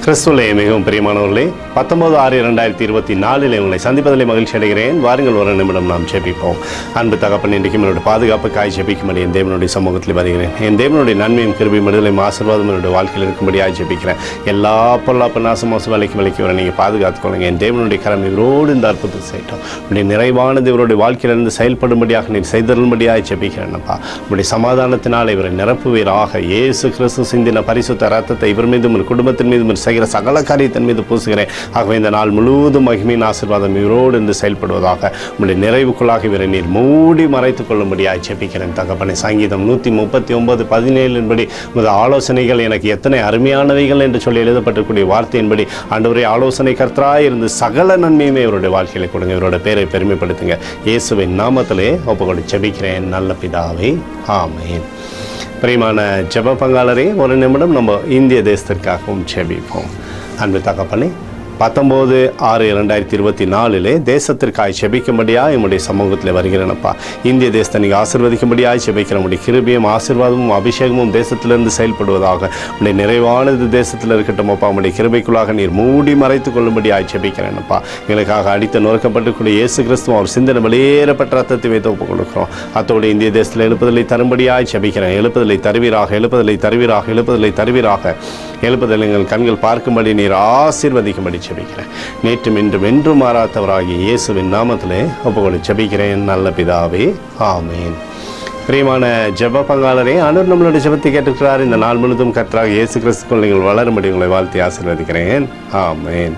கிறிஸ்துவிலே மிகவும் பிரியமானவர்களே, 19/6/2024 உங்களை சந்திப்பதிலே மகிழ்ச்சி அடைகிறேன். வாருங்கள், ஒரு நிமிடம் நாம் ஜெபிப்போம். அன்பு தகப்பன், இன்றைக்கு என்னுடைய பாதுகாப்புக்காய் ஜெபிக்கும்படி என் தேவனுடைய சமூகத்தில் வருகிறேன். என் தேவனுடைய நன்மையும் கிருபையும் விடுதலையும் ஆசீர்வாதம் என்னுடைய வாழ்க்கையில் இருக்கும்படியாக ஜெபிக்கிறேன். எல்லா பொருளாப்பு நாசமோசம் விலைக்கு வர நீங்கள் பாதுகாத்துக்கொள்ளுங்க. என் தேவனுடைய கரம் இவரோடு இந்த அற்புதத்தை செய்யட்டும். உடைய நிறைவானது இவருடைய வாழ்க்கையிலிருந்து செயல்படும்படியாக நீர் செய்தரும்படியாக ஜெபிக்கிறேன்ப்பா. உடைய சமாதானத்தினால் இவரை நிரப்புவீராக. இயேசு கிறிஸ்து சிந்தின பரிசுத்த ரத்தத்தை இவர் மீதும் குடும்பத்தின் மீதும் சகல காரியத்தின் மீது பூசுகிறேன். ஆகவே இந்த நாள் முழுவதும் மகிமையின் ஆசீர்வாதம் இவரோடு இருந்து செயல்படுவதாக. உங்களுடைய நிறைவுக்குள்ளாக இவரை நீர் மூடி மறைத்துக் கொள்ளும்படியாக ஜெபிக்கிறேன் தகப்பனே. சங்கீதம் 139:17 படி உமது ஆலோசனைகள் எனக்கு எத்தனை அருமையானவைகள் என்று சொல்லி எழுதப்பட்டிருக்கூடிய வார்த்தையின்படி ஆண்டவரே, ஆலோசனை கர்த்தராய் இருந்து சகல நன்மையுமே இவருடைய வாழ்க்கையில கொடுங்க. இவரோட பேரை பெருமைப்படுத்துங்க. இயேசுவின் நாமத்திலே ஒப்புக்கொண்டு ஜெபிக்கிறேன் நல்ல பிதாவே, ஆமென். பிரியமான ஜெப பங்காளரே, ஒரு நிமிடம் நம்ம இந்திய தேசத்திற்காகவும் ஜெபிப்போம். அன்பு தகப்பனே, 19/6/2024 தேசத்திற்காக ஜெபிக்கும்படியாக என்னுடைய சமூகத்தில் வருகிறேனப்பா. இந்திய தேசத்தை நீங்கள் ஆசீர்வதிக்கும்படியாக ஜெபிக்கிற முடிய கிருபையும் ஆசீர்வாதமும் அபிஷேகமும் தேசத்திலிருந்து செயல்படுவதாக. உடைய நிறைவானது தேசத்தில் இருக்கட்டும் அப்பா. உடைய கிருபைக்குள்ளாக நீர் மூடி மறைத்துக் கொள்ளும்படியாக ஜெபிக்கிறேனப்பா. எங்களுக்காக அடித்து நொறுக்கப்பட்டுக்கூடிய இயேசு கிறிஸ்துவ அவர் சிந்தனை வெளியேறப்பட்ட ரத்தத்தை வைத்து ஒப்புக் கொடுக்கிறோம். அத்தோடு இந்திய தேசத்தில் எழுப்புதலை தரும்படியாக ஜெபிக்கிறேன். எழுப்புதலை தருவீராக, எழுப்புதலை தருவீராக, எழுப்புதலை தருவீராக. எழுப்புதல் எங்கள் கண்கள் பார்க்கும்படி நீர் ஆசீர்வதிக்கும்படி ஜெபிக்கிறேன். நேற்றும் இன்றும் என்றும் மாறாதவராகிய இயேசுவின் நாமத்திலே ஒப்புக்கொண்டு ஜெபிக்கிறேன் நல்ல பிதாவே, ஆமென். பிரியமான ஜெப பங்காளரே, ஆண்டவர் நம்மளுடைய ஜெபத்தை கேட்டுக்கிறார். இந்த நாள் முழுவதும் கர்த்தராகிய இயேசு கிறிஸ்துவுக்குள் நீங்கள் வளரும்படி உங்களை வாழ்த்தி ஆசீர்வதிக்கிறேன். ஆமென்.